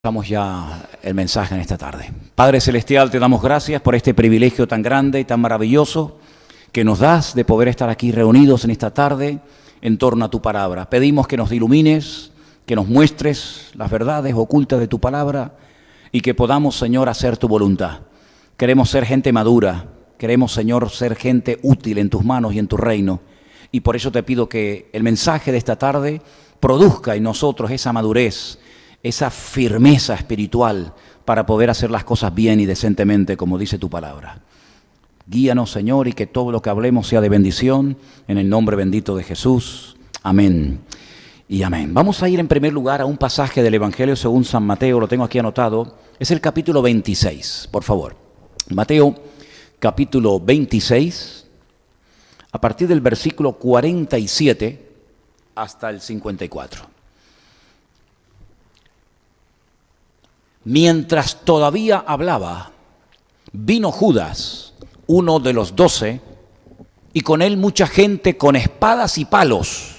Comenzamos ya el mensaje en esta tarde. Padre Celestial, te damos gracias por este privilegio tan grande y tan maravilloso que nos das de poder estar aquí reunidos en esta tarde en torno a tu palabra. Pedimos que nos ilumines, que nos muestres las verdades ocultas de tu palabra y que podamos, Señor, hacer tu voluntad. Queremos ser gente madura, queremos, Señor, ser gente útil en tus manos y en tu reino. Y por eso te pido que el mensaje de esta tarde produzca en nosotros esa madurez, esa firmeza espiritual para poder hacer las cosas bien y decentemente, como dice tu palabra. Guíanos, Señor, y que todo lo que hablemos sea de bendición, en el nombre bendito de Jesús. Amén y amén. Vamos a ir en primer lugar a un pasaje del Evangelio según San Mateo, lo tengo aquí anotado, es el capítulo 26, por favor. Mateo, capítulo 26, a partir del versículo 47 hasta el 54. Mientras todavía hablaba, vino Judas, uno de los 12, y con él mucha gente con espadas y palos,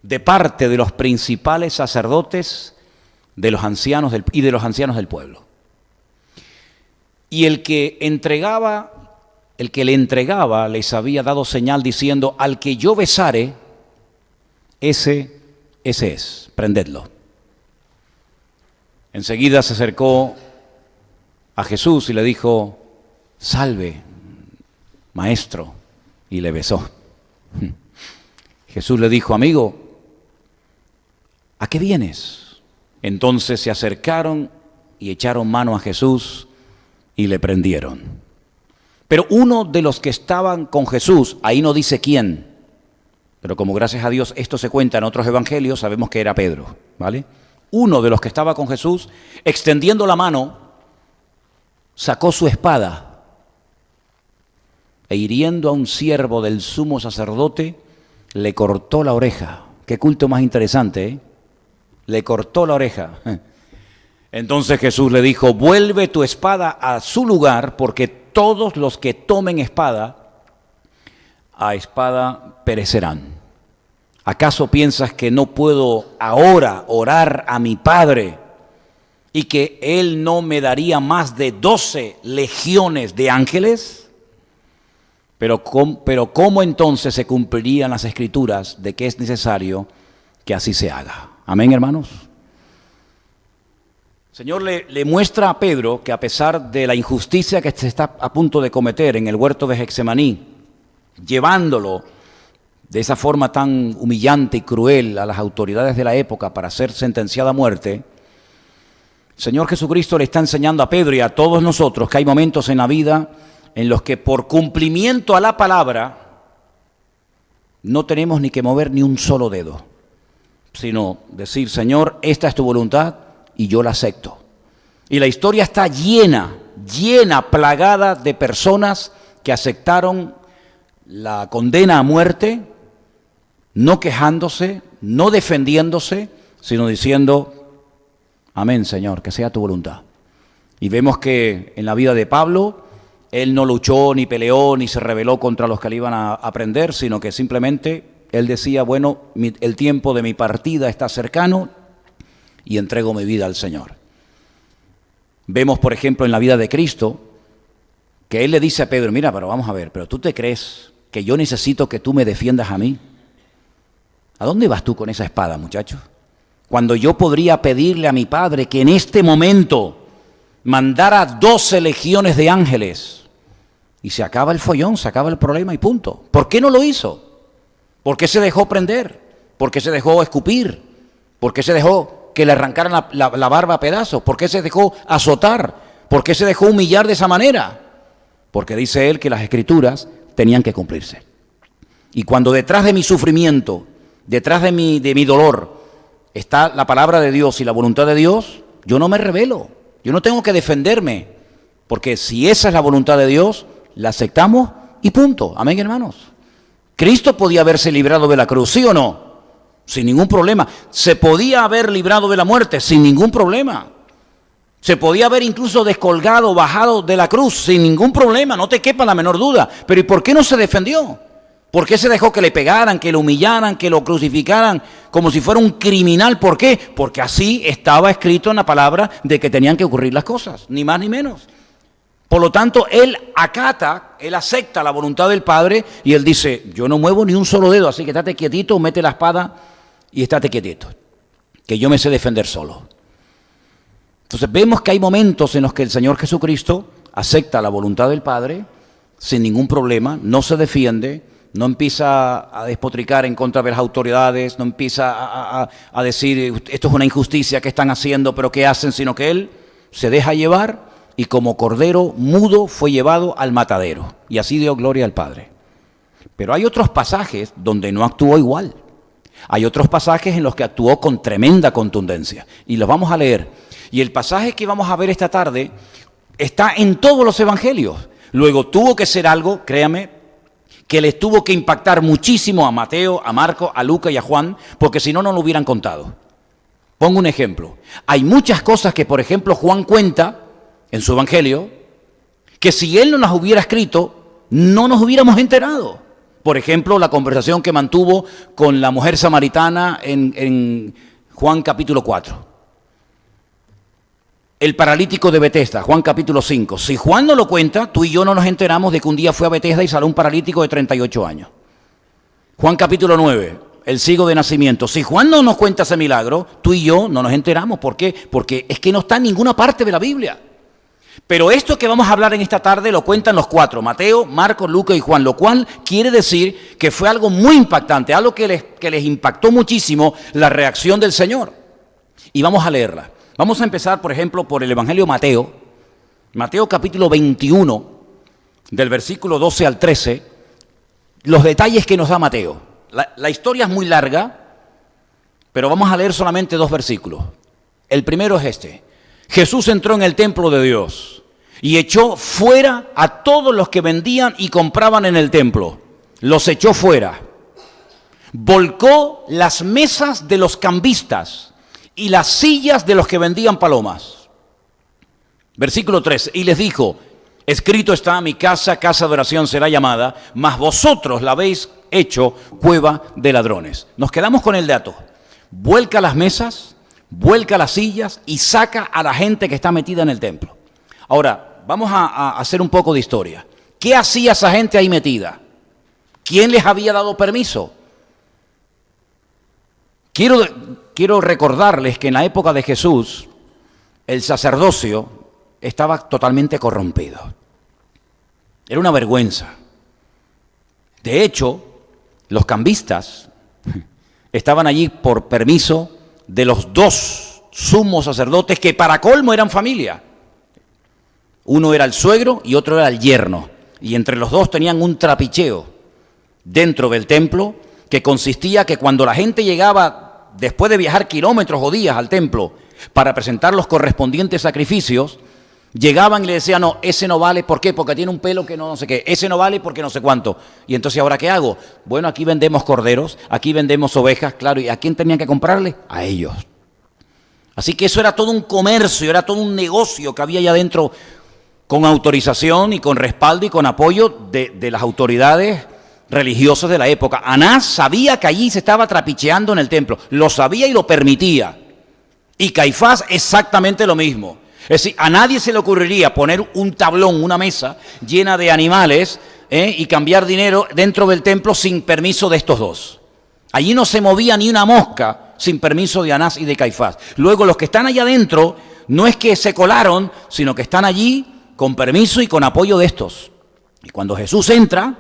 de parte de los principales sacerdotes de los ancianos y de los ancianos del pueblo. Y el que le entregaba les había dado señal diciendo: al que yo besare, ese es, prendedlo. Enseguida se acercó a Jesús y le dijo: salve, maestro, y le besó. Jesús le dijo: amigo, ¿a qué vienes? Entonces se acercaron y echaron mano a Jesús y le prendieron. Pero uno de los que estaban con Jesús, ahí no dice quién, pero como gracias a Dios esto se cuenta en otros evangelios, sabemos que era Pedro, ¿vale? Uno de los que estaba con Jesús, extendiendo la mano, sacó su espada e hiriendo a un siervo del sumo sacerdote, le cortó la oreja. Qué culto más interesante, ¿eh? Le cortó la oreja. Entonces Jesús le dijo: vuelve tu espada a su lugar, porque todos los que tomen espada, a espada perecerán. ¿Acaso piensas que no puedo ahora orar a mi Padre y que Él no me daría más de 12 legiones de ángeles? Pero ¿cómo entonces se cumplirían las Escrituras de que es necesario que así se haga? Amén, hermanos. El Señor le muestra a Pedro que a pesar de la injusticia que se está a punto de cometer en el huerto de Getsemaní, llevándolo de esa forma tan humillante y cruel a las autoridades de la época para ser sentenciado a muerte, el Señor Jesucristo le está enseñando a Pedro y a todos nosotros que hay momentos en la vida en los que por cumplimiento a la palabra no tenemos ni que mover ni un solo dedo, sino decir: Señor, esta es tu voluntad y yo la acepto. Y la historia está llena, plagada de personas que aceptaron la condena a muerte, no quejándose, no defendiéndose, sino diciendo: amén, Señor, que sea tu voluntad. Y vemos que en la vida de Pablo, él no luchó, ni peleó, ni se rebeló contra los que le iban a prender, sino que simplemente él decía: bueno, el tiempo de mi partida está cercano y entrego mi vida al Señor. Vemos, por ejemplo, en la vida de Cristo, que él le dice a Pedro: mira, pero vamos a ver, ¿pero tú te crees que yo necesito que tú me defiendas a mí? ¿A dónde vas tú con esa espada, muchacho? Cuando yo podría pedirle a mi Padre que en este momento mandara 12 legiones de ángeles y se acaba el follón, se acaba el problema y punto. ¿Por qué no lo hizo? ¿Por qué se dejó prender? ¿Por qué se dejó escupir? ¿Por qué se dejó que le arrancaran la barba a pedazos? ¿Por qué se dejó azotar? ¿Por qué se dejó humillar de esa manera? Porque dice él que las Escrituras tenían que cumplirse. Y cuando detrás de mi sufrimiento, detrás de mi dolor, está la palabra de Dios y la voluntad de Dios, yo no me rebelo, yo no tengo que defenderme, porque si esa es la voluntad de Dios, la aceptamos y punto. Amén, hermanos. Cristo podía haberse librado de la cruz, ¿sí o no? Sin ningún problema. Se podía haber librado de la muerte, sin ningún problema. Se podía haber incluso descolgado, bajado de la cruz, sin ningún problema, no te quepa la menor duda. Pero ¿y por qué no se defendió? ¿Por qué se dejó que le pegaran, que lo humillaran, que lo crucificaran como si fuera un criminal? ¿Por qué? Porque así estaba escrito en la palabra de que tenían que ocurrir las cosas, ni más ni menos. Por lo tanto, él acata, él acepta la voluntad del Padre y él dice, yo no muevo ni un solo dedo, así que estate quietito, mete la espada y estate quietito, que yo me sé defender solo. Entonces vemos que hay momentos en los que el Señor Jesucristo acepta la voluntad del Padre sin ningún problema, no se defiende, no empieza a despotricar en contra de las autoridades, no empieza a decir, esto es una injusticia que están haciendo, pero ¿qué hacen? Sino que él se deja llevar y como cordero mudo fue llevado al matadero. Y así dio gloria al Padre. Pero hay otros pasajes donde no actuó igual. Hay otros pasajes en los que actuó con tremenda contundencia. Y los vamos a leer. Y el pasaje que vamos a ver esta tarde está en todos los evangelios. Luego tuvo que ser algo, créame, que les tuvo que impactar muchísimo a Mateo, a Marcos, a Lucas y a Juan, porque si no, no lo hubieran contado. Pongo un ejemplo. Hay muchas cosas que, por ejemplo, Juan cuenta en su evangelio, que si él no las hubiera escrito, no nos hubiéramos enterado. Por ejemplo, la conversación que mantuvo con la mujer samaritana en Juan capítulo 4. El paralítico de Betesda, Juan capítulo 5. Si Juan no lo cuenta, tú y yo no nos enteramos de que un día fue a Betesda y salió un paralítico de 38 años. Juan capítulo 9, el ciego de nacimiento. Si Juan no nos cuenta ese milagro, tú y yo no nos enteramos. ¿Por qué? Porque es que no está en ninguna parte de la Biblia. Pero esto que vamos a hablar en esta tarde lo cuentan los cuatro, Mateo, Marcos, Lucas y Juan, lo cual quiere decir que fue algo muy impactante, algo que les impactó muchísimo la reacción del Señor. Y vamos a leerla. Vamos a empezar, por ejemplo, por el Evangelio de Mateo. Mateo capítulo 21, del versículo 12 al 13, los detalles que nos da Mateo. La historia es muy larga, pero vamos a leer solamente 2 versículos. El primero es este. Jesús entró en el templo de Dios y echó fuera a todos los que vendían y compraban en el templo. Los echó fuera. Volcó las mesas de los cambistas y las sillas de los que vendían palomas. Versículo 3, y les dijo, escrito está, mi casa, casa de oración será llamada, mas vosotros la habéis hecho cueva de ladrones. Nos quedamos con el dato. Vuelca las mesas, vuelca las sillas y saca a la gente que está metida en el templo. Ahora, vamos a hacer un poco de historia. ¿Qué hacía esa gente ahí metida? ¿Quién les había dado permiso? Quiero recordarles que en la época de Jesús, el sacerdocio estaba totalmente corrompido. Era una vergüenza. De hecho, los cambistas estaban allí por permiso de los 2 sumos sacerdotes que para colmo eran familia. Uno era el suegro y otro era el yerno. Y entre los 2 tenían un trapicheo dentro del templo que consistía que cuando la gente llegaba después de viajar kilómetros o días al templo para presentar los correspondientes sacrificios, llegaban y le decían, no, ese no vale, ¿por qué? Porque tiene un pelo que no sé qué, ese no vale porque no sé cuánto. Y entonces, ¿ahora qué hago? Bueno, aquí vendemos corderos, aquí vendemos ovejas, claro, ¿y a quién tenían que comprarle? A ellos. Así que eso era todo un comercio, era todo un negocio que había allá adentro con autorización y con respaldo y con apoyo de las autoridades religiosas de la época. Anás sabía que allí se estaba trapicheando en el templo, lo sabía y lo permitía. Y Caifás exactamente lo mismo. Es decir, a nadie se le ocurriría poner un tablón, una mesa llena de animales y cambiar dinero dentro del templo sin permiso de estos 2. Allí no se movía ni una mosca sin permiso de Anás y de Caifás. Luego los que están allá adentro no es que se colaron, sino que están allí con permiso y con apoyo de estos. Y cuando Jesús entra,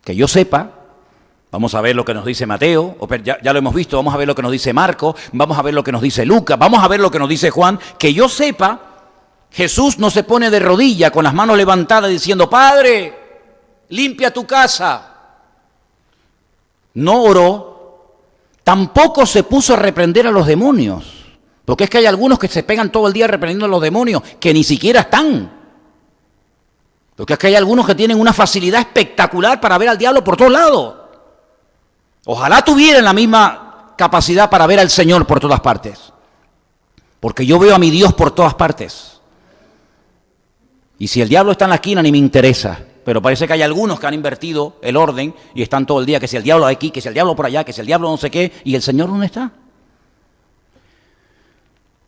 que yo sepa, vamos a ver lo que nos dice Mateo, ya lo hemos visto, vamos a ver lo que nos dice Marcos, vamos a ver lo que nos dice Lucas, vamos a ver lo que nos dice Juan, que yo sepa, Jesús no se pone de rodilla con las manos levantadas diciendo, Padre, limpia tu casa. No oró, tampoco se puso a reprender a los demonios, porque es que hay algunos que se pegan todo el día reprendiendo a los demonios, que ni siquiera están. Porque es que hay algunos que tienen una facilidad espectacular para ver al diablo por todos lados. Ojalá tuvieran la misma capacidad para ver al Señor por todas partes. Porque yo veo a mi Dios por todas partes. Y si el diablo está en la esquina, ni me interesa. pero parece que hay algunos que han invertido el orden y están todo el día, que si el diablo aquí, que si el diablo por allá, que si el diablo no sé qué, y el Señor ¿dónde está?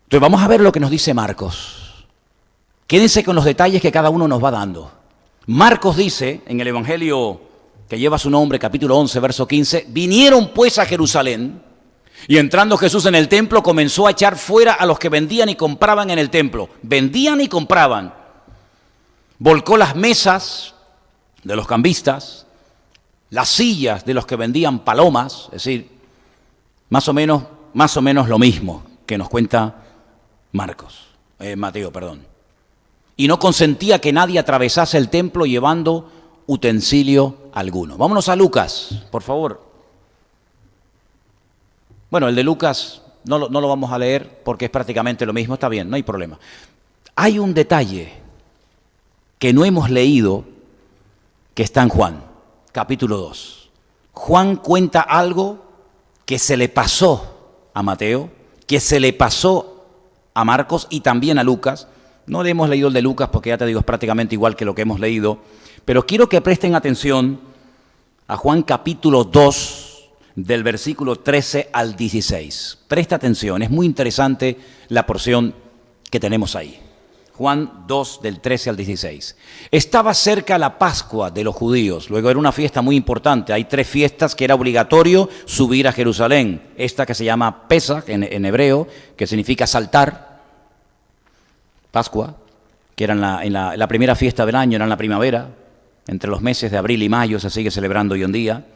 Entonces vamos a ver lo que nos dice Marcos. Quédense con los detalles que cada uno nos va dando. Marcos dice, en el Evangelio que lleva su nombre, capítulo 11, verso 15, vinieron pues a Jerusalén, y entrando Jesús en el templo comenzó a echar fuera a los que vendían y compraban en el templo. Vendían y compraban. Volcó las mesas de los cambistas, las sillas de los que vendían palomas, es decir, más o menos lo mismo que nos cuenta Mateo. Y no consentía que nadie atravesase el templo llevando utensilio alguno. Vámonos a Lucas, por favor. Bueno, el de Lucas no lo vamos a leer porque es prácticamente lo mismo, está bien, no hay problema. Hay un detalle que no hemos leído que está en Juan, capítulo 2. Juan cuenta algo que se le pasó a Mateo, que se le pasó a Marcos y también a Lucas. No le hemos leído el de Lucas porque ya te digo, es prácticamente igual que lo que hemos leído, pero quiero que presten atención a Juan capítulo 2, del versículo 13 al 16. Presta atención, es muy interesante la porción que tenemos ahí. Juan 2, del 13 al 16. Estaba cerca la Pascua de los judíos, luego era una fiesta muy importante. Hay 3 fiestas que era obligatorio subir a Jerusalén. Esta que se llama Pesaj en hebreo, que significa saltar. Pascua, que era en la primera fiesta del año, era en la primavera, entre los meses de abril y mayo se sigue celebrando hoy en día.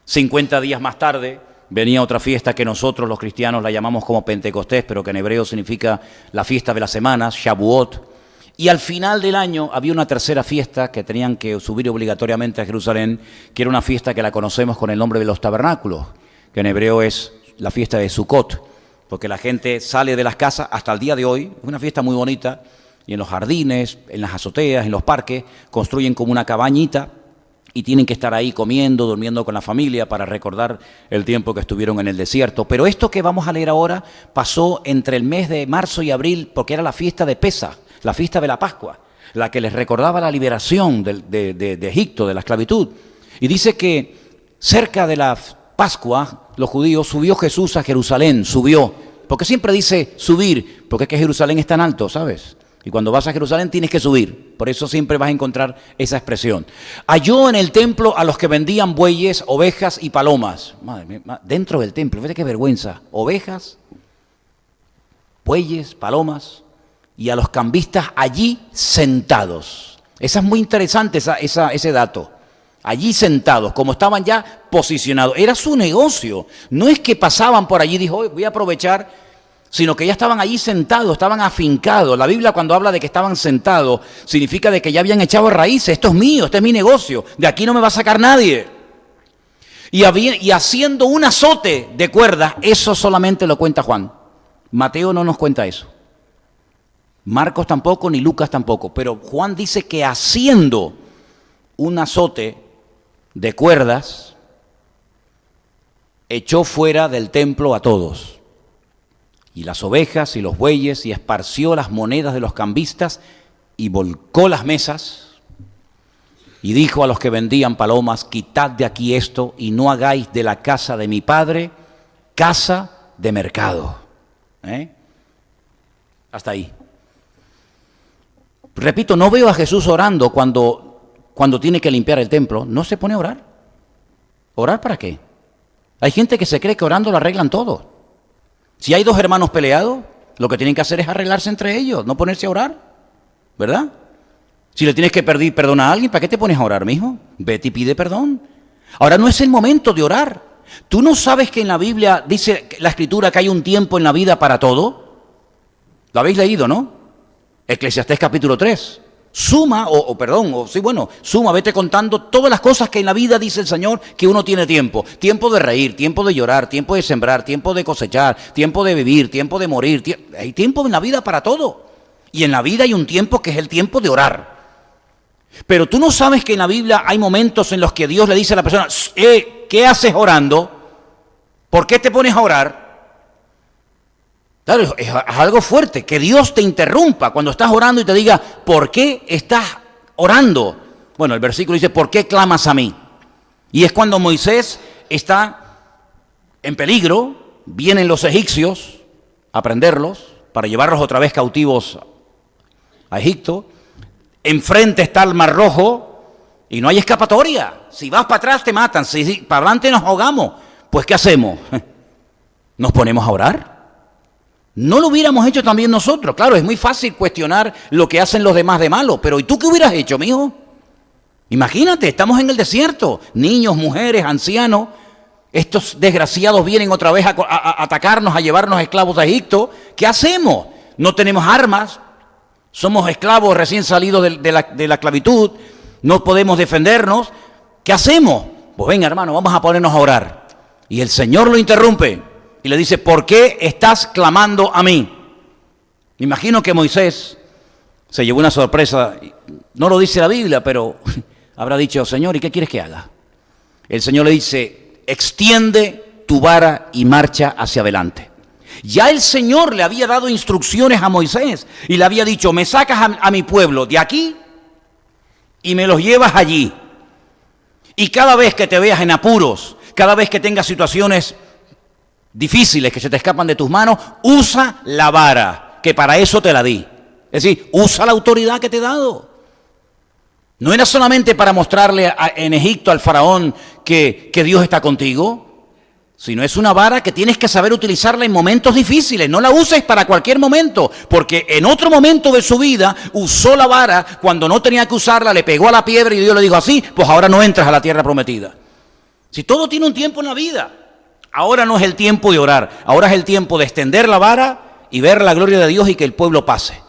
50 días más tarde venía otra fiesta que nosotros los cristianos la llamamos como Pentecostés, pero que en hebreo significa la fiesta de las semanas, Shavuot. Y al final del año había una tercera fiesta que tenían que subir obligatoriamente a Jerusalén, que era una fiesta que la conocemos con el nombre de los tabernáculos, que en hebreo es la fiesta de Sukkot, porque la gente sale de las casas hasta el día de hoy, es una fiesta muy bonita, y en los jardines, en las azoteas, en los parques, construyen como una cabañita, y tienen que estar ahí comiendo, durmiendo con la familia para recordar el tiempo que estuvieron en el desierto. Pero esto que vamos a leer ahora pasó entre el mes de marzo y abril porque era la fiesta de Pesaj, la fiesta de la Pascua, la que les recordaba la liberación de Egipto, de la esclavitud. Y dice que cerca de la Pascua, los judíos, subió Jesús a Jerusalén, subió. Porque siempre dice subir, porque es que Jerusalén es tan alto, ¿sabes? Y cuando vas a Jerusalén tienes que subir. Por eso siempre vas a encontrar esa expresión. Halló en el templo a los que vendían bueyes, ovejas y palomas. Madre mía, dentro del templo, fíjate qué vergüenza. Ovejas, bueyes, palomas y a los cambistas allí sentados. Esa es muy interesante ese dato. Allí sentados, como estaban ya posicionados. Era su negocio. No es que pasaban por allí y dijo, voy a aprovechar, sino que ya estaban allí sentados, estaban afincados. La Biblia cuando habla de que estaban sentados, significa de que ya habían echado raíces. Esto es mío, este es mi negocio, de aquí no me va a sacar nadie. Y haciendo un azote de cuerdas, eso solamente lo cuenta Juan. Mateo no nos cuenta eso. Marcos tampoco, ni Lucas tampoco. Pero Juan dice que haciendo un azote de cuerdas, echó fuera del templo a todos. Y las ovejas y los bueyes, y esparció las monedas de los cambistas, y volcó las mesas, y dijo a los que vendían palomas, quitad de aquí esto, y no hagáis de la casa de mi padre casa de mercado. Hasta ahí. Repito, no veo a Jesús orando cuando tiene que limpiar el templo. No se pone a orar. ¿Orar para qué? Hay gente que se cree que orando lo arreglan todo. Si hay 2 hermanos peleados, lo que tienen que hacer es arreglarse entre ellos, no ponerse a orar, ¿verdad? Si le tienes que pedir perdón a alguien, ¿para qué te pones a orar, mijo? Vete y pide perdón. Ahora no es el momento de orar. ¿Tú no sabes que en la Biblia dice la Escritura que hay un tiempo en la vida para todo? Lo habéis leído, ¿no? Eclesiastés capítulo 3. Suma, suma, vete contando todas las cosas que en la vida dice el Señor que uno tiene tiempo. Tiempo de reír, tiempo de llorar, tiempo de sembrar, tiempo de cosechar, tiempo de vivir, tiempo de morir. Hay tiempo en la vida para todo. Y en la vida hay un tiempo que es el tiempo de orar. Pero tú no sabes que en la Biblia hay momentos en los que Dios le dice a la persona, ¿qué haces orando? ¿Por qué te pones a orar? Claro, es algo fuerte, que Dios te interrumpa cuando estás orando y te diga, ¿por qué estás orando? Bueno, el versículo dice, ¿por qué clamas a mí? Y es cuando Moisés está en peligro, vienen los egipcios a prenderlos para llevarlos otra vez cautivos a Egipto. Enfrente está el Mar Rojo y no hay escapatoria. Si vas para atrás te matan, si para adelante nos ahogamos. Pues ¿qué hacemos? ¿Nos ponemos a orar? ¿No lo hubiéramos hecho también nosotros? Claro, es muy fácil cuestionar lo que hacen los demás de malo, pero ¿y tú qué hubieras hecho, mijo? Imagínate, estamos en el desierto, niños, mujeres, ancianos, estos desgraciados vienen otra vez a atacarnos, a llevarnos esclavos a Egipto. ¿Qué hacemos? No tenemos armas, somos esclavos recién salidos de la esclavitud, no podemos defendernos. ¿Qué hacemos? Pues venga, hermano, vamos a ponernos a orar. Y el Señor lo interrumpe y le dice, ¿por qué estás clamando a mí? Me imagino que Moisés se llevó una sorpresa, no lo dice la Biblia, pero habrá dicho, Señor, ¿y qué quieres que haga? El Señor le dice, extiende tu vara y marcha hacia adelante. Ya el Señor le había dado instrucciones a Moisés y le había dicho, me sacas a mi pueblo de aquí y me los llevas allí. Y cada vez que te veas en apuros, cada vez que tengas situaciones difíciles que se te escapan de tus manos, usa la vara, que para eso te la di. Es decir, usa la autoridad que te he dado. No era solamente para mostrarle en Egipto al faraón que Dios está contigo, sino es una vara que tienes que saber utilizarla en momentos difíciles. No la uses para cualquier momento, porque en otro momento de su vida usó la vara cuando no tenía que usarla, le pegó a la piedra y Dios le dijo así, pues ahora no entras a la tierra prometida. Si todo tiene un tiempo en la vida, ahora no es el tiempo de orar, ahora es el tiempo de extender la vara y ver la gloria de Dios y que el pueblo pase.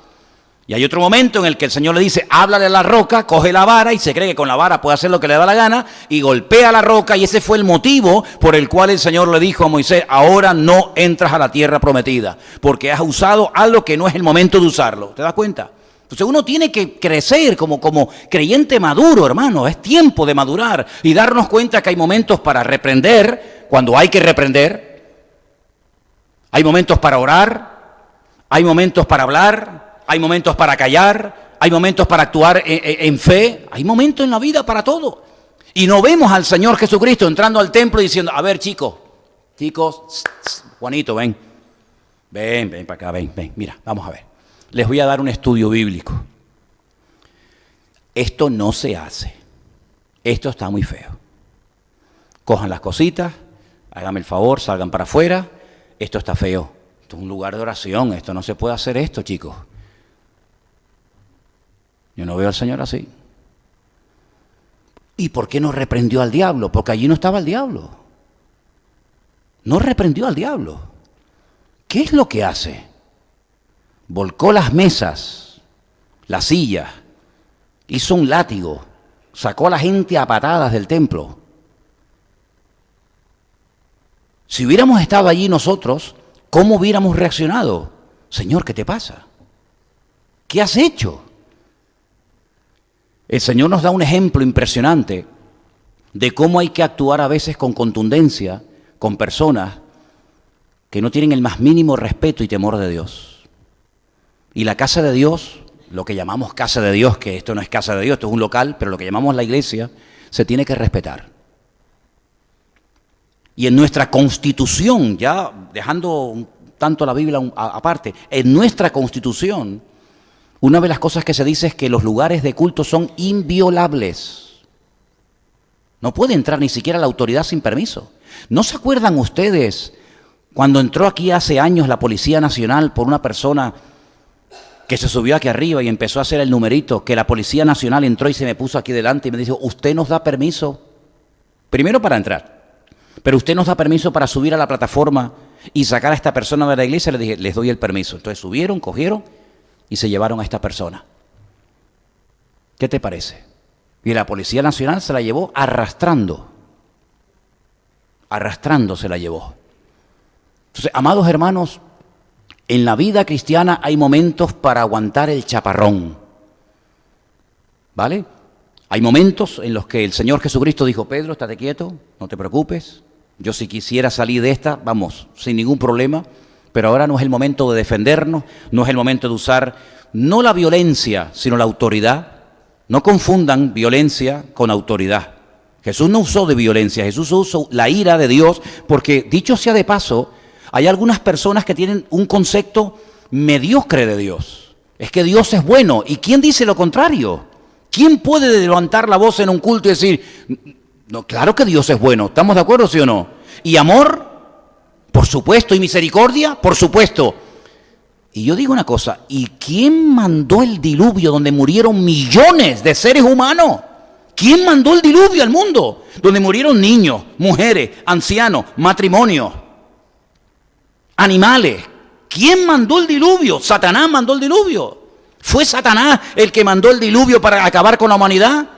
Y hay otro momento en el que el Señor le dice, háblale a la roca, coge la vara y se cree que con la vara puede hacer lo que le da la gana y golpea la roca, y ese fue el motivo por el cual el Señor le dijo a Moisés, ahora no entras a la tierra prometida, porque has usado algo que no es el momento de usarlo. ¿Te das cuenta? Entonces uno tiene que crecer como creyente maduro, hermano. Es tiempo de madurar y darnos cuenta que hay momentos para reprender, cuando hay que reprender. Hay momentos para orar, hay momentos para hablar, hay momentos para callar, hay momentos para actuar en fe, hay momentos en la vida para todo. Y no vemos al Señor Jesucristo entrando al templo y diciendo, a ver chicos, Juanito, ven para acá, ven, mira, vamos a ver. Les voy a dar un estudio bíblico. Esto no se hace, esto está muy feo. Cojan las cositas, háganme el favor, salgan para afuera, esto está feo. Esto es un lugar de oración, esto no se puede hacer esto, chicos. Yo no veo al Señor así. ¿Y por qué no reprendió al diablo? Porque allí no estaba el diablo. No reprendió al diablo. ¿Qué es lo que hace? Volcó las mesas, las sillas, hizo un látigo, sacó a la gente a patadas del templo. Si hubiéramos estado allí nosotros, ¿cómo hubiéramos reaccionado? Señor, ¿qué te pasa? ¿Qué has hecho? El Señor nos da un ejemplo impresionante de cómo hay que actuar a veces con contundencia con personas que no tienen el más mínimo respeto y temor de Dios. Y la casa de Dios, lo que llamamos casa de Dios, que esto no es casa de Dios, esto es un local, pero lo que llamamos la iglesia, se tiene que respetar. Y en nuestra constitución, ya dejando tanto la Biblia aparte, en nuestra constitución, una de las cosas que se dice es que los lugares de culto son inviolables. No puede entrar ni siquiera la autoridad sin permiso. ¿No se acuerdan ustedes cuando entró aquí hace años la Policía Nacional por una persona que se subió aquí arriba y empezó a hacer el numerito, que la Policía Nacional entró y se me puso aquí delante y me dijo, ¿usted nos da permiso? Primero para entrar, pero usted nos da permiso para subir a la plataforma y sacar a esta persona de la iglesia. Le dije, les doy el permiso. Entonces subieron, cogieron y se llevaron a esta persona. ¿Qué te parece? Y la Policía Nacional se la llevó arrastrando se la llevó. Entonces, amados hermanos, en la vida cristiana hay momentos para aguantar el chaparrón, ¿vale? Hay momentos en los que el Señor Jesucristo dijo, Pedro, estate quieto, no te preocupes, yo si quisiera salir de esta, vamos, sin ningún problema, pero ahora no es el momento de defendernos, no es el momento de usar, no la violencia, sino la autoridad. No confundan violencia con autoridad. Jesús no usó de violencia, Jesús usó la ira de Dios, porque dicho sea de paso, hay algunas personas que tienen un concepto mediocre de Dios. Es que Dios es bueno. ¿Y quién dice lo contrario? ¿Quién puede levantar la voz en un culto y decir, no, claro que Dios es bueno? ¿Estamos de acuerdo, sí o no? ¿Y amor? Por supuesto. ¿Y misericordia? Por supuesto. Y yo digo una cosa, ¿y quién mandó el diluvio donde murieron millones de seres humanos? ¿Quién mandó el diluvio al mundo? Donde murieron niños, mujeres, ancianos, matrimonios, animales. ¿Quién mandó el diluvio? Satanás mandó el diluvio. ¿Fue Satanás el que mandó el diluvio para acabar con la humanidad?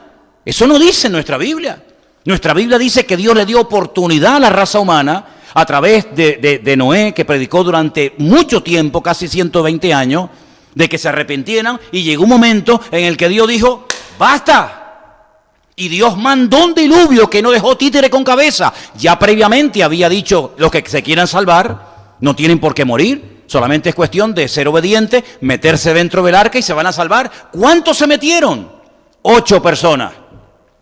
Eso no dice nuestra Biblia. Nuestra Biblia dice que Dios le dio oportunidad a la raza humana a través de Noé, que predicó durante mucho tiempo, casi 120 años, de que se arrepintieran, y llegó un momento en el que Dios dijo, ¡basta! Y Dios mandó un diluvio que no dejó títere con cabeza. Ya previamente había dicho, los que se quieran salvar no tienen por qué morir, solamente es cuestión de ser obediente, meterse dentro del arca y se van a salvar. ¿Cuántos se metieron? 8 personas.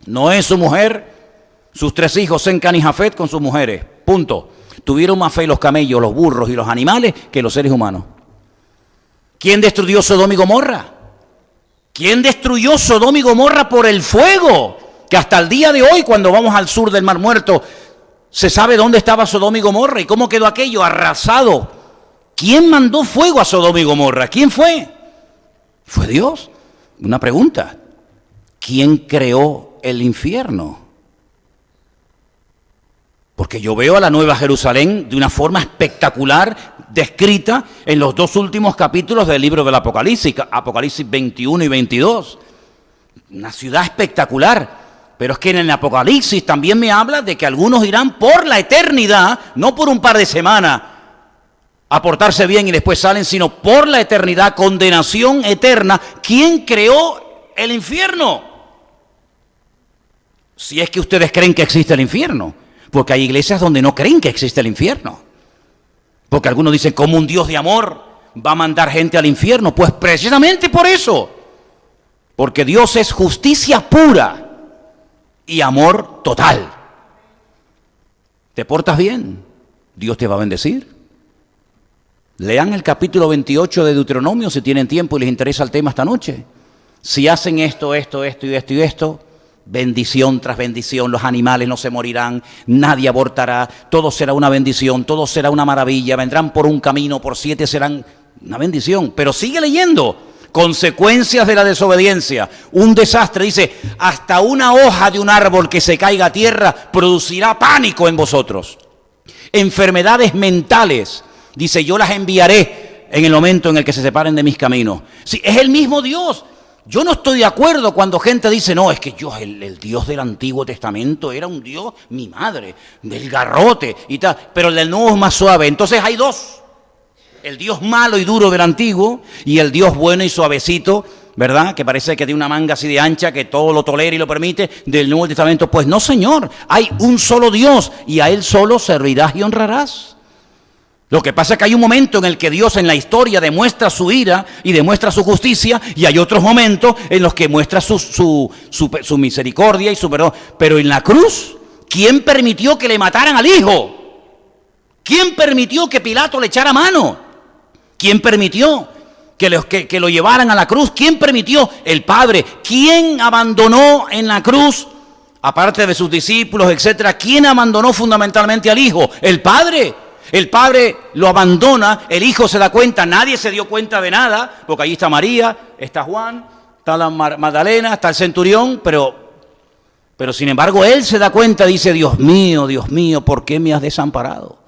Noé, su mujer, sus 3 hijos, Sem, Cam y Jafet, con sus mujeres. Punto. Tuvieron más fe los camellos, los burros y los animales que los seres humanos. ¿Quién destruyó Sodoma y Gomorra? ¿Quién destruyó Sodoma y Gomorra por el fuego? Que hasta el día de hoy, cuando vamos al sur del Mar Muerto, se sabe dónde estaba Sodoma y Gomorra y cómo quedó aquello arrasado. ¿Quién mandó fuego a Sodoma y Gomorra? ¿Quién fue? ¿Fue Dios? Una pregunta. ¿Quién creó el infierno? Porque yo veo a la Nueva Jerusalén de una forma espectacular descrita en los 2 últimos capítulos del libro del Apocalipsis, Apocalipsis 21 y 22. Una ciudad espectacular. Pero es que en el Apocalipsis también me habla de que algunos irán por la eternidad, no por un par de semanas, a portarse bien y después salen, sino por la eternidad, condenación eterna. ¿Quién creó el infierno? Si es que ustedes creen que existe el infierno. Porque hay iglesias donde no creen que existe el infierno. Porque algunos dicen, ¿cómo un Dios de amor va a mandar gente al infierno? Pues precisamente por eso. Porque Dios es justicia pura y amor total. ¿Te portas bien? Dios te va a bendecir. Lean el capítulo 28 de Deuteronomio si tienen tiempo y les interesa el tema esta noche. Si hacen esto y esto, bendición tras bendición, los animales no se morirán, nadie abortará, todo será una bendición, todo será una maravilla, vendrán por un camino, por 7 serán una bendición. Pero sigue leyendo, consecuencias de la desobediencia, un desastre, dice, hasta una hoja de un árbol que se caiga a tierra producirá pánico en vosotros. Enfermedades mentales, dice, yo las enviaré en el momento en el que se separen de mis caminos. Sí, es el mismo Dios. Yo no estoy de acuerdo cuando gente dice, no, es que yo, el Dios del Antiguo Testamento era un Dios, mi madre, del garrote y tal, pero el del Nuevo es más suave. Entonces hay 2, el Dios malo y duro del Antiguo y el Dios bueno y suavecito, ¿verdad? Que parece que tiene una manga así de ancha, que todo lo tolera y lo permite, del Nuevo Testamento. Pues no, Señor, hay un solo Dios y a Él solo servirás y honrarás. Lo que pasa es que hay un momento en el que Dios en la historia demuestra su ira y demuestra su justicia, y hay otros momentos en los que muestra su misericordia y su perdón. Pero en la cruz, ¿quién permitió que le mataran al Hijo? ¿Quién permitió que Pilato le echara mano? ¿Quién permitió que lo llevaran a la cruz? ¿Quién permitió? El Padre. ¿Quién abandonó en la cruz, aparte de sus discípulos, etcétera? ¿Quién abandonó fundamentalmente al Hijo? El Padre. El Padre lo abandona, el Hijo se da cuenta, nadie se dio cuenta de nada, porque allí está María, está Juan, está la Magdalena, está el centurión, pero sin embargo Él se da cuenta, dice, Dios mío, ¿por qué me has desamparado?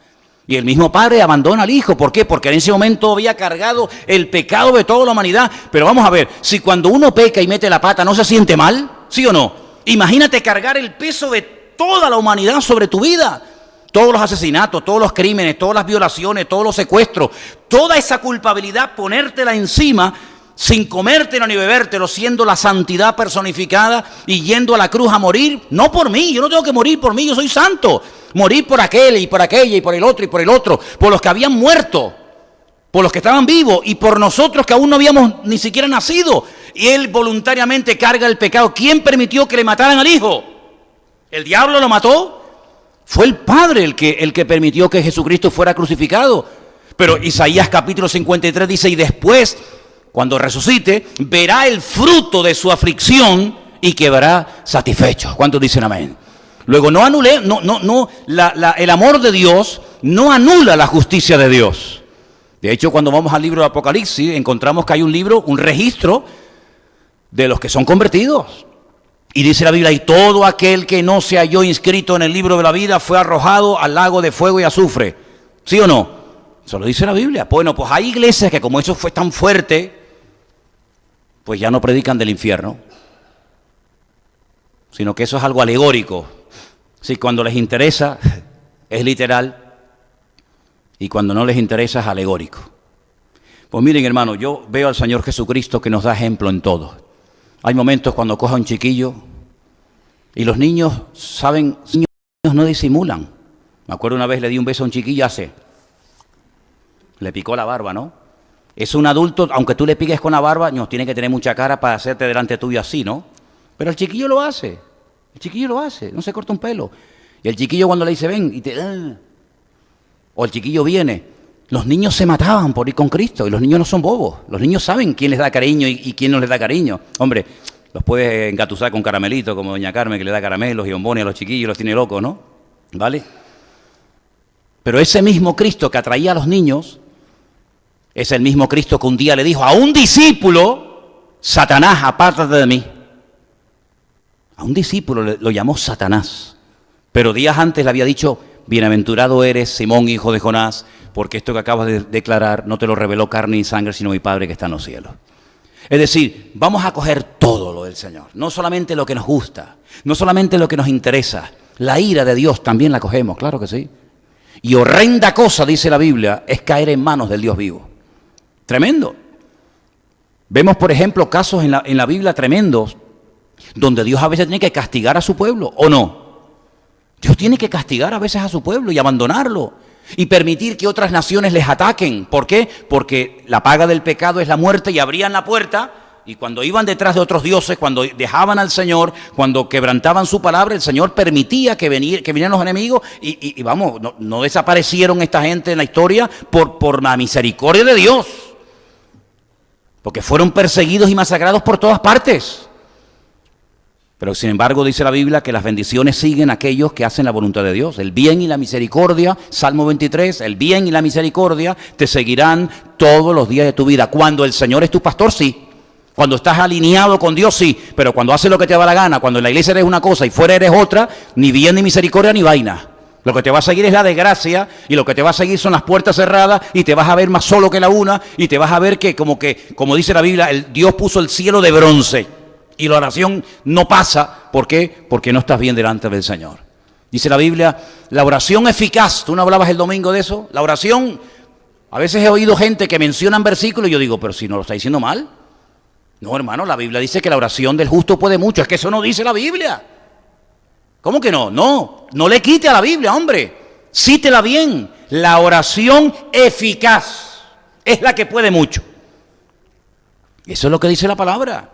Y el mismo Padre abandona al Hijo, ¿por qué? Porque en ese momento había cargado el pecado de toda la humanidad. Pero vamos a ver, si cuando uno peca y mete la pata no se siente mal, ¿sí o no? Imagínate cargar el peso de toda la humanidad sobre tu vida. Todos los asesinatos, todos los crímenes, todas las violaciones, todos los secuestros, toda esa culpabilidad, ponértela encima sin comértelo ni bebértelo, siendo la santidad personificada y yendo a la cruz a morir, no por mí, yo no tengo que morir por mí, yo soy santo, morir por aquel y por aquella y por el otro, por los que habían muerto, por los que estaban vivos y por nosotros que aún no habíamos ni siquiera nacido. y él voluntariamente carga el pecado. ¿Quién permitió que le mataran al hijo? ¿El diablo lo mató? Fue el Padre el que permitió que Jesucristo fuera crucificado. Pero Isaías capítulo 53 dice, y después, cuando resucite, verá el fruto de su aflicción y quedará satisfecho. ¿Cuántos dicen amén? Luego, el amor de Dios no anula la justicia de Dios. De hecho, cuando vamos al libro de Apocalipsis, encontramos que hay un libro, un registro de los que son convertidos. Y dice la Biblia, y todo aquel que no se halló inscrito en el libro de la vida fue arrojado al lago de fuego y azufre. ¿Sí o no? Eso lo dice la Biblia. Bueno, pues hay iglesias que como eso fue tan fuerte, pues ya no predican del infierno, sino que eso es algo alegórico. Sí, cuando les interesa es literal y cuando no les interesa es alegórico. Pues miren, hermano, yo veo al Señor Jesucristo que nos da ejemplo en todo. Hay momentos cuando coja un chiquillo y los niños saben, los niños no disimulan. Me acuerdo una vez le di un beso a un chiquillo le picó la barba, ¿no? Es un adulto, aunque tú le piques con la barba, no tiene que tener mucha cara para hacerte delante tuyo así, ¿no? Pero el chiquillo lo hace, no se corta un pelo. Y el chiquillo cuando le dice ven, o el chiquillo viene, los niños se mataban por ir con Cristo y los niños no son bobos. Los niños saben quién les da cariño y quién no les da cariño. Hombre, los puedes engatusar con caramelito, como doña Carmen, que le da caramelos y bombones a los chiquillos, los tiene locos, ¿no? ¿Vale? Pero ese mismo Cristo que atraía a los niños es el mismo Cristo que un día le dijo a un discípulo, Satanás, apártate de mí. A un discípulo lo llamó Satanás. Pero días antes le había dicho, bienaventurado eres, Simón, hijo de Jonás, porque esto que acabas de declarar no te lo reveló carne y sangre, sino mi Padre que está en los cielos. Es decir, vamos a coger todo lo del Señor, no solamente lo que nos gusta, no solamente lo que nos interesa. La ira de Dios también la cogemos, claro que sí. Y horrenda cosa, dice la Biblia, es caer en manos del Dios vivo. Tremendo. Vemos, por ejemplo, casos en la Biblia tremendos, donde Dios a veces tiene que castigar a su pueblo, ¿o no? Dios tiene que castigar a veces a su pueblo y abandonarlo y permitir que otras naciones les ataquen. ¿Por qué? Porque la paga del pecado es la muerte y abrían la puerta y cuando iban detrás de otros dioses, cuando dejaban al Señor, cuando quebrantaban su palabra, el Señor permitía que vinieran los enemigos y vamos, no desaparecieron esta gente en la historia por la misericordia de Dios, porque fueron perseguidos y masacrados por todas partes. Pero sin embargo dice la Biblia que las bendiciones siguen a aquellos que hacen la voluntad de Dios. El bien y la misericordia, Salmo 23, el bien y la misericordia te seguirán todos los días de tu vida. Cuando el Señor es tu pastor, sí. Cuando estás alineado con Dios, sí. Pero cuando haces lo que te da la gana, cuando en la iglesia eres una cosa y fuera eres otra, ni bien ni misericordia ni vaina. Lo que te va a seguir es la desgracia y lo que te va a seguir son las puertas cerradas y te vas a ver más solo que la una y te vas a ver que, como dice la Biblia, Dios puso el cielo de bronce. Y la oración no pasa, ¿por qué? Porque no estás bien delante del Señor. Dice la Biblia, la oración eficaz, tú no hablabas el domingo de eso, la oración, a veces he oído gente que mencionan versículos y yo digo, pero si no lo está diciendo mal. No, hermano, la Biblia dice que la oración del justo puede mucho, es que eso no dice la Biblia. ¿Cómo que no? No le quite a la Biblia, hombre, cítela bien, la oración eficaz es la que puede mucho. Eso es lo que dice la palabra.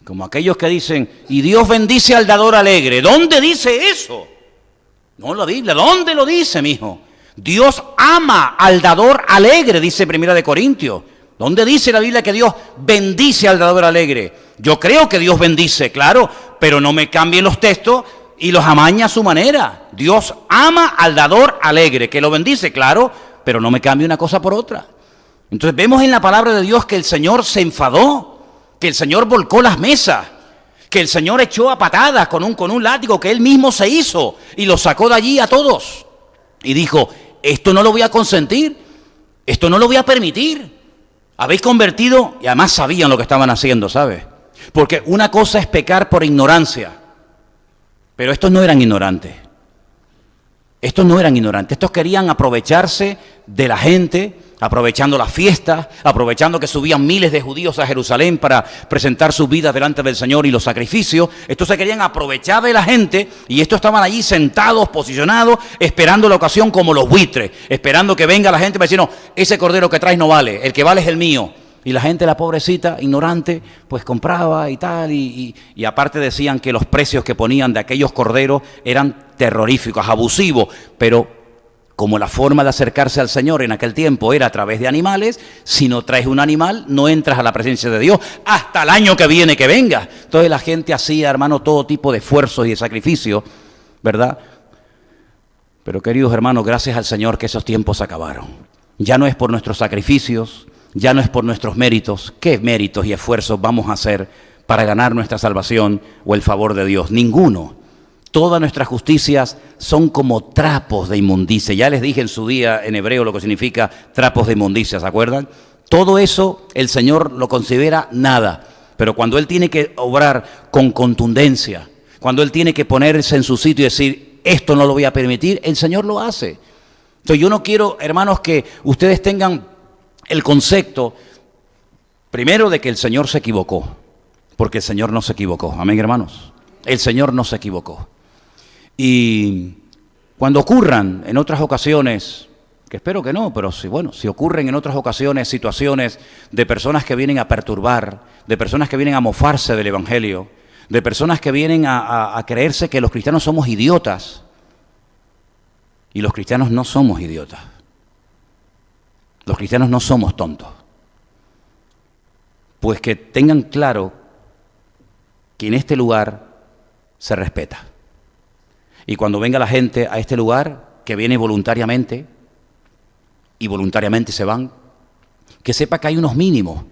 Como aquellos que dicen, y Dios bendice al dador alegre. ¿Dónde dice eso? No, la Biblia, ¿dónde lo dice, mijo? Dios ama al dador alegre, dice 1 Corintios. ¿Dónde dice la Biblia que Dios bendice al dador alegre? Yo creo que Dios bendice, claro, pero no me cambien los textos y los amaña a su manera. Dios ama al dador alegre, que lo bendice, claro, pero no me cambie una cosa por otra. Entonces vemos en la palabra de Dios que el Señor se enfadó, que el Señor volcó las mesas, que el Señor echó a patadas con un látigo que Él mismo se hizo y los sacó de allí a todos. Y dijo, esto no lo voy a consentir, esto no lo voy a permitir. Habéis convertido, y además sabían lo que estaban haciendo, ¿sabes? Porque una cosa es pecar por ignorancia, pero estos no eran ignorantes. Estos querían aprovecharse de la gente, aprovechando las fiestas, aprovechando que subían miles de judíos a Jerusalén para presentar sus vidas delante del Señor y los sacrificios. Estos se querían aprovechar de la gente y estos estaban allí sentados, posicionados, esperando la ocasión como los buitres, esperando que venga la gente para decir, no, ese cordero que traes no vale, el que vale es el mío. Y la gente, la pobrecita, ignorante, pues compraba y tal, y aparte decían que los precios que ponían de aquellos corderos eran terroríficos, abusivos, pero como la forma de acercarse al Señor en aquel tiempo era a través de animales, si no traes un animal, no entras a la presencia de Dios hasta el año que viene que venga. Entonces la gente hacía, hermano, todo tipo de esfuerzos y de sacrificios, ¿verdad? Pero queridos hermanos, gracias al Señor que esos tiempos acabaron. Ya no es por nuestros sacrificios, ya no es por nuestros méritos. ¿Qué méritos y esfuerzos vamos a hacer para ganar nuestra salvación o el favor de Dios? Ninguno. Todas nuestras justicias son como trapos de inmundicia. Ya les dije en su día en hebreo lo que significa trapos de inmundicia, ¿se acuerdan? Todo eso el Señor lo considera nada. Pero cuando Él tiene que obrar con contundencia, cuando Él tiene que ponerse en su sitio y decir, esto no lo voy a permitir, el Señor lo hace. Entonces yo no quiero, hermanos, que ustedes tengan el concepto, primero, de que el Señor se equivocó, porque el Señor no se equivocó. Amén, hermanos. El Señor no se equivocó. Y cuando ocurran en otras ocasiones, que espero que no, pero si ocurren en otras ocasiones situaciones de personas que vienen a perturbar, de personas que vienen a mofarse del Evangelio, de personas que vienen a creerse que los cristianos somos idiotas, y los cristianos no somos idiotas. Los cristianos no somos tontos. Pues que tengan claro que en este lugar se respeta. Y cuando venga la gente a este lugar, que viene voluntariamente, y voluntariamente se van, que sepa que hay unos mínimos.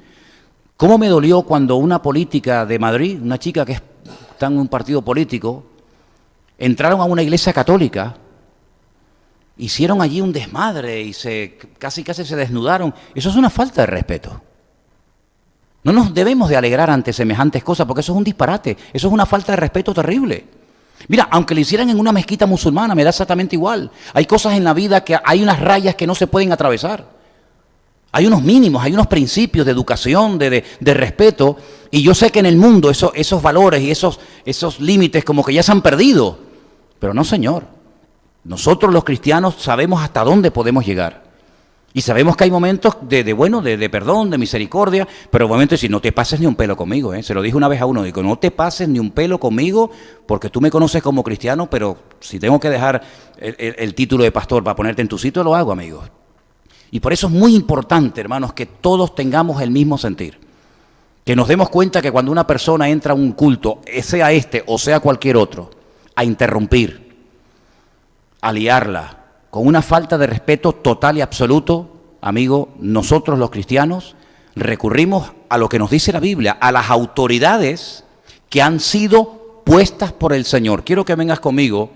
¿Cómo me dolió cuando una política de Madrid, una chica que está en un partido político, entraron a una iglesia católica, hicieron allí un desmadre y casi se desnudaron? Eso es una falta de respeto. No nos debemos de alegrar ante semejantes cosas, porque eso es un disparate, eso es una falta de respeto terrible. Mira, aunque lo hicieran en una mezquita musulmana, me da exactamente igual. Hay cosas en la vida que hay unas rayas que no se pueden atravesar. Hay unos mínimos, hay unos principios de educación, de respeto, y yo sé que en el mundo esos valores y esos límites como que ya se han perdido. Pero no, Señor. Nosotros los cristianos sabemos hasta dónde podemos llegar. Y sabemos que hay momentos de perdón, de misericordia, pero momentos de decir, no te pases ni un pelo conmigo, ¿eh? Se lo dije una vez a uno, digo, no te pases ni un pelo conmigo, porque tú me conoces como cristiano, pero si tengo que dejar el título de pastor para ponerte en tu sitio, lo hago, amigos. Y por eso es muy importante, hermanos, que todos tengamos el mismo sentir. Que nos demos cuenta que cuando una persona entra a un culto, sea este o sea cualquier otro, a interrumpir, a liarla, con una falta de respeto total y absoluto, amigo, nosotros los cristianos recurrimos a lo que nos dice la Biblia, a las autoridades que han sido puestas por el Señor. Quiero que vengas conmigo,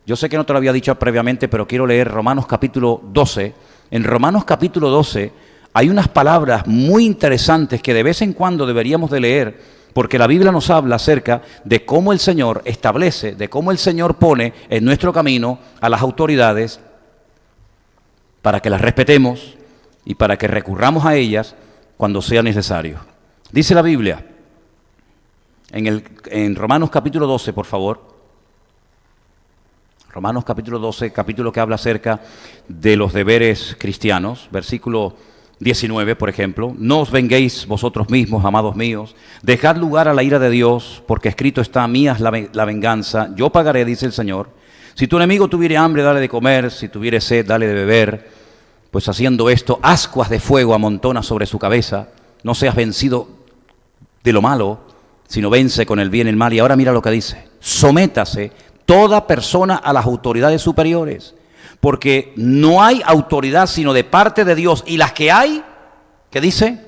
yo sé que no te lo había dicho previamente, pero quiero leer Romanos capítulo 12. En Romanos capítulo 12 hay unas palabras muy interesantes que de vez en cuando deberíamos de leer, porque la Biblia nos habla acerca de cómo el Señor establece, de cómo el Señor pone en nuestro camino a las autoridades para que las respetemos y para que recurramos a ellas cuando sea necesario. Dice la Biblia, en Romanos capítulo 12, por favor. Romanos capítulo 12, capítulo que habla acerca de los deberes cristianos, versículo 19, por ejemplo. No os venguéis vosotros mismos, amados míos, dejad lugar a la ira de Dios, porque escrito está, mía es la venganza, yo pagaré, dice el Señor. Si tu enemigo tuviere hambre, dale de comer, si tuviere sed, dale de beber, pues haciendo esto, ascuas de fuego amontona sobre su cabeza. No seas vencido de lo malo, sino vence con el bien el mal. Y ahora mira lo que dice, sométase toda persona a las autoridades superiores, porque no hay autoridad sino de parte de Dios, y las que hay, ¿qué dice?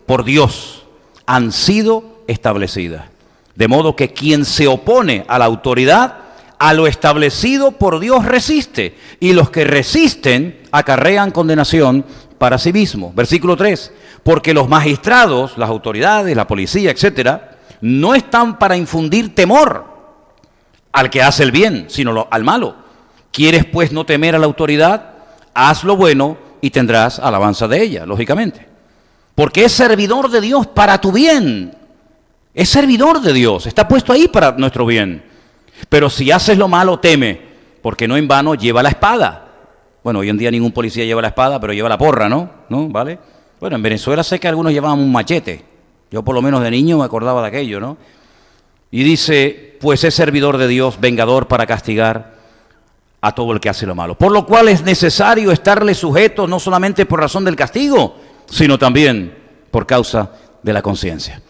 Por Dios, han sido establecidas. De modo que quien se opone a la autoridad, a lo establecido por Dios resiste, y los que resisten acarrean condenación para sí mismos. Versículo 3, porque los magistrados, las autoridades, la policía, etcétera, no están para infundir temor al que hace el bien, sino al malo. ¿Quieres pues no temer a la autoridad? Haz lo bueno y tendrás alabanza de ella, lógicamente. Porque es servidor de Dios para tu bien. Es servidor de Dios, está puesto ahí para nuestro bien. Pero si haces lo malo, teme, porque no en vano lleva la espada. Bueno, hoy en día ningún policía lleva la espada, pero lleva la porra, ¿no? ¿Vale? Bueno, en Venezuela sé que algunos llevaban un machete. Yo por lo menos de niño me acordaba de aquello, ¿no? Y dice, pues es servidor de Dios, vengador para castigar a todo el que hace lo malo. Por lo cual es necesario estarle sujetos no solamente por razón del castigo, sino también por causa de la conciencia.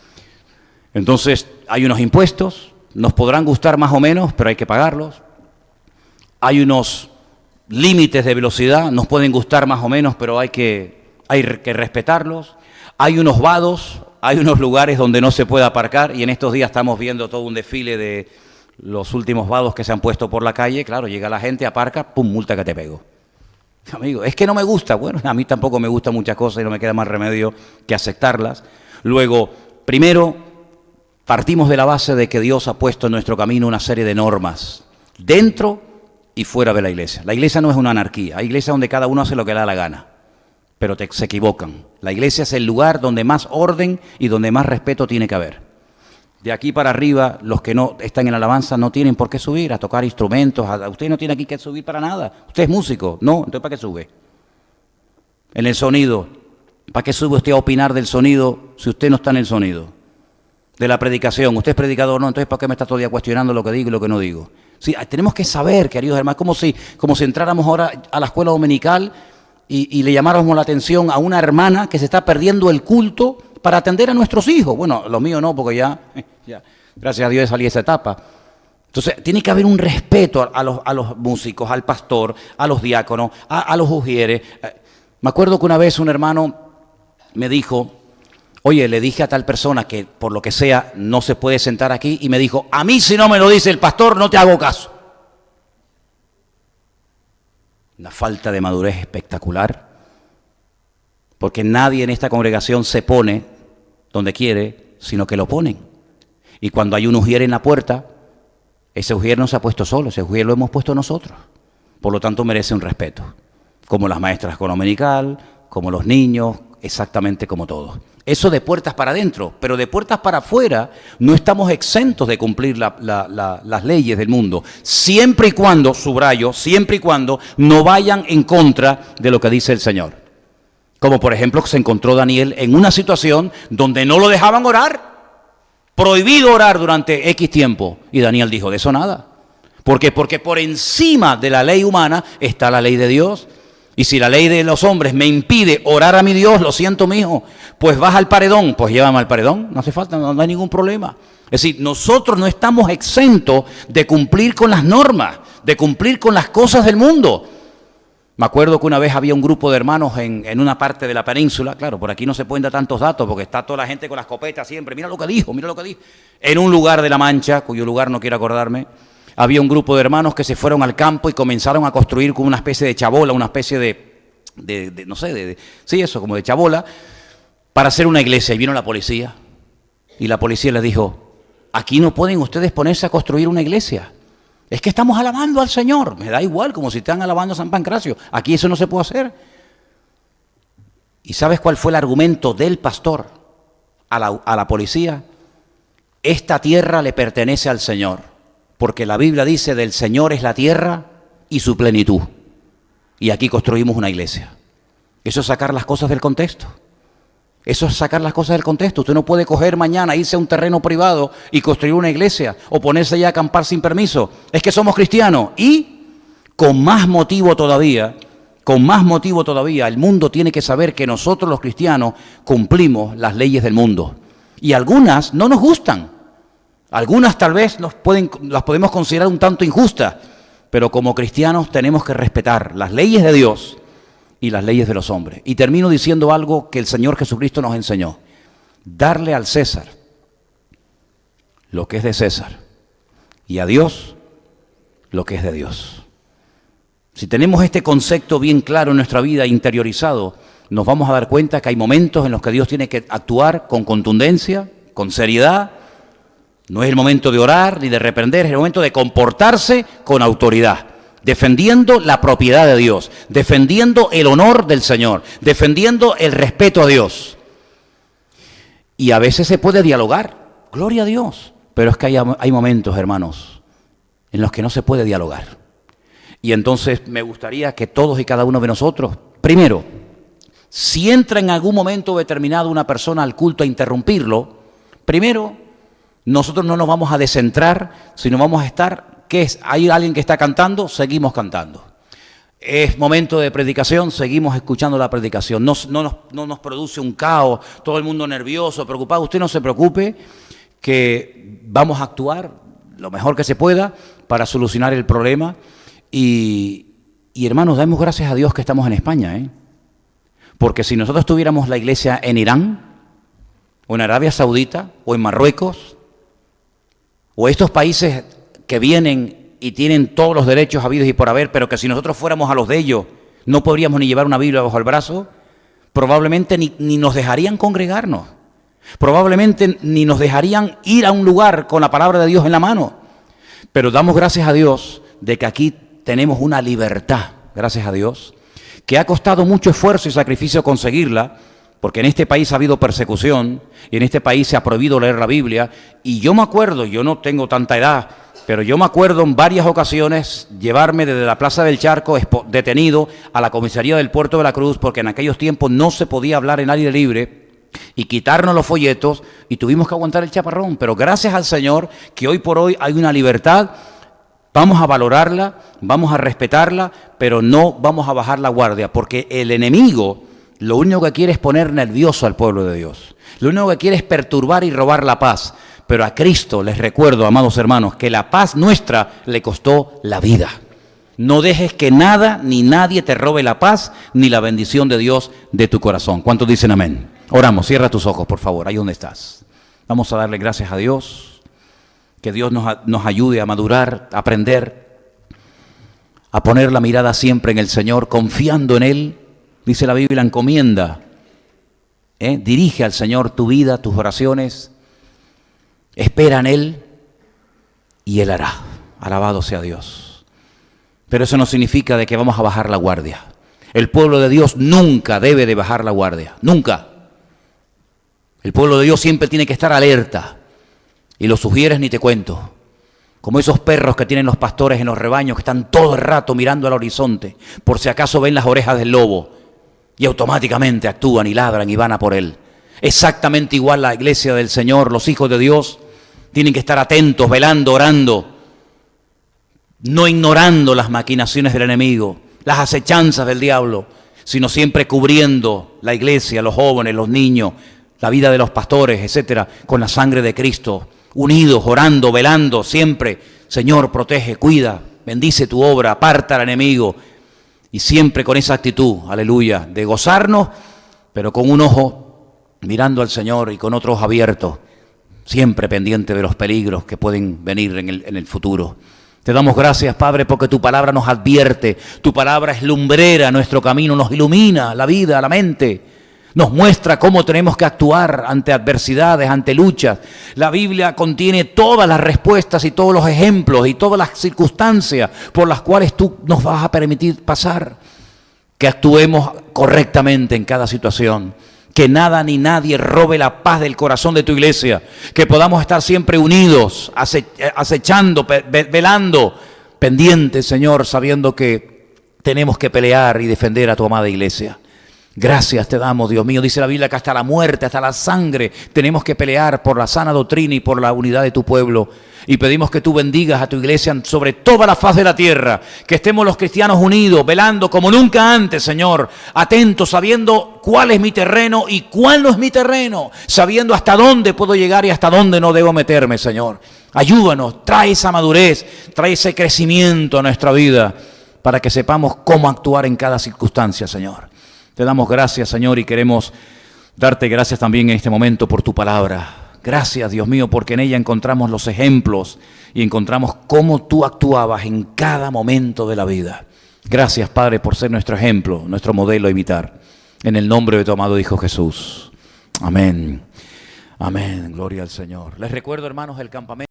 Entonces, hay unos impuestos, nos podrán gustar más o menos, pero hay que pagarlos. Hay unos límites de velocidad, nos pueden gustar más o menos, pero hay que respetarlos. Hay unos vados, hay unos lugares donde no se puede aparcar, y en estos días estamos viendo todo un desfile de los últimos vados que se han puesto por la calle. Claro, llega la gente, aparca, pum, multa que te pego. Amigo, es que no me gusta. Bueno, a mí tampoco me gustan muchas cosas y no me queda más remedio que aceptarlas. Luego, primero, partimos de la base de que Dios ha puesto en nuestro camino una serie de normas, dentro y fuera de la iglesia. La iglesia no es una anarquía, hay iglesias donde cada uno hace lo que le da la gana, pero se equivocan. La iglesia es el lugar donde más orden y donde más respeto tiene que haber. De aquí para arriba, los que no están en la alabanza no tienen por qué subir a tocar instrumentos. Usted no tiene aquí que subir para nada. Usted es músico. No, entonces ¿para qué sube? En el sonido, ¿para qué sube usted a opinar del sonido si usted no está en el sonido? De la predicación, usted es predicador, no, entonces ¿para qué me está todo el día cuestionando lo que digo y lo que no digo? Sí, tenemos que saber, queridos hermanos, como si entráramos ahora a la escuela dominical y le llamáramos la atención a una hermana que se está perdiendo el culto para atender a nuestros hijos. Bueno, los míos no, porque ya gracias a Dios salí de esa etapa. Entonces, tiene que haber un respeto a los músicos, al pastor, a los diáconos, a los ujieres. Me acuerdo que una vez un hermano me dijo, oye, le dije a tal persona que por lo que sea no se puede sentar aquí, y me dijo, a mí si no me lo dice el pastor no te hago caso. Una falta de madurez espectacular. Porque nadie en esta congregación se pone donde quiere, sino que lo ponen. Y cuando hay un ujier en la puerta, ese ujier no se ha puesto solo, ese ujier lo hemos puesto nosotros. Por lo tanto, merece un respeto. Como las maestras dominical, como los niños, exactamente como todos. Eso de puertas para adentro, pero de puertas para afuera no estamos exentos de cumplir las leyes del mundo. Siempre y cuando, subrayo, siempre y cuando no vayan en contra de lo que dice el Señor. Como por ejemplo se encontró Daniel en una situación donde no lo dejaban orar, prohibido orar durante X tiempo. Y Daniel dijo, de eso nada. ¿Por qué? Porque por encima de la ley humana está la ley de Dios. Y si la ley de los hombres me impide orar a mi Dios, lo siento, mijo, pues vas al paredón, pues llévame al paredón, no hace falta, no hay ningún problema. Es decir, nosotros no estamos exentos de cumplir con las normas, de cumplir con las cosas del mundo. Me acuerdo que una vez había un grupo de hermanos en una parte de la península. Claro, por aquí no se pueden dar tantos datos porque está toda la gente con la escopeta siempre. Mira lo que dijo, mira lo que dijo. En un lugar de La Mancha, cuyo lugar no quiero acordarme, había un grupo de hermanos que se fueron al campo y comenzaron a construir como una especie de chabola, una especie de no sé, sí, eso, como de chabola, para hacer una iglesia. Y vino la policía. Y la policía les dijo, aquí no pueden ustedes ponerse a construir una iglesia. Es que estamos alabando al Señor. Me da igual, como si están alabando a San Pancracio. Aquí eso no se puede hacer. ¿Y sabes cuál fue el argumento del pastor a la policía? Esta tierra le pertenece al Señor, porque la Biblia dice, del Señor es la tierra y su plenitud. Y aquí construimos una iglesia. Eso es sacar las cosas del contexto. Eso es sacar las cosas del contexto. Usted no puede coger mañana, irse a un terreno privado y construir una iglesia o ponerse ya a acampar sin permiso. Es que somos cristianos. Y con más motivo todavía, el mundo tiene que saber que nosotros los cristianos cumplimos las leyes del mundo. Y algunas no nos gustan. Algunas tal vez las podemos considerar un tanto injustas. Pero como cristianos tenemos que respetar las leyes de Dios y las leyes de los hombres. Y termino diciendo algo que el Señor Jesucristo nos enseñó. Darle al César lo que es de César y a Dios lo que es de Dios. Si tenemos este concepto bien claro en nuestra vida, interiorizado, nos vamos a dar cuenta que hay momentos en los que Dios tiene que actuar con contundencia, con seriedad. No es el momento de orar ni de reprender, es el momento de comportarse con autoridad. Defendiendo la propiedad de Dios, defendiendo el honor del Señor, defendiendo el respeto a Dios. Y a veces se puede dialogar, gloria a Dios, pero es que hay momentos, hermanos, en los que no se puede dialogar. Y entonces me gustaría que todos y cada uno de nosotros, primero, Si entra en algún momento determinado una persona al culto a interrumpirlo, primero, nosotros no nos vamos a descentrar, sino vamos a estar, ¿qué es? Hay alguien que está cantando, seguimos cantando. Es momento de predicación, seguimos escuchando la predicación. No nos produce un caos, todo el mundo nervioso, preocupado. Usted no se preocupe, que vamos a actuar lo mejor que se pueda para solucionar el problema. Y hermanos, damos gracias a Dios que estamos en España, ¿eh? Porque si nosotros tuviéramos la iglesia en Irán, o en Arabia Saudita, o en Marruecos, o estos países que vienen y tienen todos los derechos habidos y por haber, pero que si nosotros fuéramos a los de ellos, no podríamos ni llevar una Biblia bajo el brazo, probablemente ni nos dejarían congregarnos, probablemente ni nos dejarían ir a un lugar con la palabra de Dios en la mano. Pero damos gracias a Dios de que aquí tenemos una libertad, gracias a Dios, que ha costado mucho esfuerzo y sacrificio conseguirla, porque en este país ha habido persecución y en este país se ha prohibido leer la Biblia. Y yo me acuerdo, yo no tengo tanta edad, pero yo me acuerdo en varias ocasiones llevarme desde la Plaza del Charco detenido a la comisaría del Puerto de la Cruz, porque en aquellos tiempos no se podía hablar en aire libre, y quitarnos los folletos, y tuvimos que aguantar el chaparrón. Pero gracias al Señor que hoy por hoy hay una libertad. Vamos a valorarla, vamos a respetarla, pero no vamos a bajar la guardia, porque el enemigo lo único que quiere es poner nervioso al pueblo de Dios. Lo único que quiere es perturbar y robar la paz. Pero a Cristo les recuerdo, amados hermanos, que la paz nuestra le costó la vida. No dejes que nada ni nadie te robe la paz ni la bendición de Dios de tu corazón. ¿Cuántos dicen amén? Oramos, cierra tus ojos, por favor, ahí donde estás. Vamos a darle gracias a Dios. Que Dios nos ayude a madurar, a aprender, a poner la mirada siempre en el Señor, confiando en Él. Dice la Biblia, encomienda, dirige al Señor tu vida, tus oraciones, espera en Él y Él hará. Alabado sea Dios. Pero eso no significa de que vamos a bajar la guardia. El pueblo de Dios nunca debe de bajar la guardia, nunca. El pueblo de Dios siempre tiene que estar alerta. Y lo sugieres ni te cuento, como esos perros que tienen los pastores en los rebaños que están todo el rato mirando al horizonte, por si acaso ven las orejas del lobo, y automáticamente actúan y ladran y van a por él. Exactamente igual la iglesia del Señor, los hijos de Dios, tienen que estar atentos, velando, orando, no ignorando las maquinaciones del enemigo, las acechanzas del diablo, sino siempre cubriendo la iglesia, los jóvenes, los niños, la vida de los pastores, etcétera, con la sangre de Cristo. Unidos, orando, velando, siempre, Señor, protege, cuida, bendice tu obra, aparta al enemigo, y siempre con esa actitud, aleluya, de gozarnos, pero con un ojo mirando al Señor y con otro ojo abierto, siempre pendiente de los peligros que pueden venir en el futuro. Te damos gracias, Padre, porque tu palabra nos advierte, tu palabra es lumbrera, nuestro camino nos ilumina la vida, la mente. Nos muestra cómo tenemos que actuar ante adversidades, ante luchas. La Biblia contiene todas las respuestas y todos los ejemplos y todas las circunstancias por las cuales tú nos vas a permitir pasar. Que actuemos correctamente en cada situación. Que nada ni nadie robe la paz del corazón de tu iglesia. Que podamos estar siempre unidos, acechando, velando, pendientes, Señor, sabiendo que tenemos que pelear y defender a tu amada iglesia. Gracias te damos, Dios mío. Dice la Biblia que hasta la muerte, hasta la sangre, tenemos que pelear por la sana doctrina y por la unidad de tu pueblo. Y pedimos que tú bendigas a tu iglesia sobre toda la faz de la tierra. Que estemos los cristianos unidos, velando como nunca antes, Señor. Atentos, sabiendo cuál es mi terreno y cuál no es mi terreno. Sabiendo hasta dónde puedo llegar y hasta dónde no debo meterme, Señor. Ayúdanos, trae esa madurez, trae ese crecimiento a nuestra vida, para que sepamos cómo actuar en cada circunstancia, Señor. Te damos gracias, Señor, y queremos darte gracias también en este momento por tu palabra. Gracias, Dios mío, porque en ella encontramos los ejemplos y encontramos cómo tú actuabas en cada momento de la vida. Gracias, Padre, por ser nuestro ejemplo, nuestro modelo a imitar. En el nombre de tu amado Hijo Jesús. Amén. Amén. Gloria al Señor. Les recuerdo, hermanos, el campamento.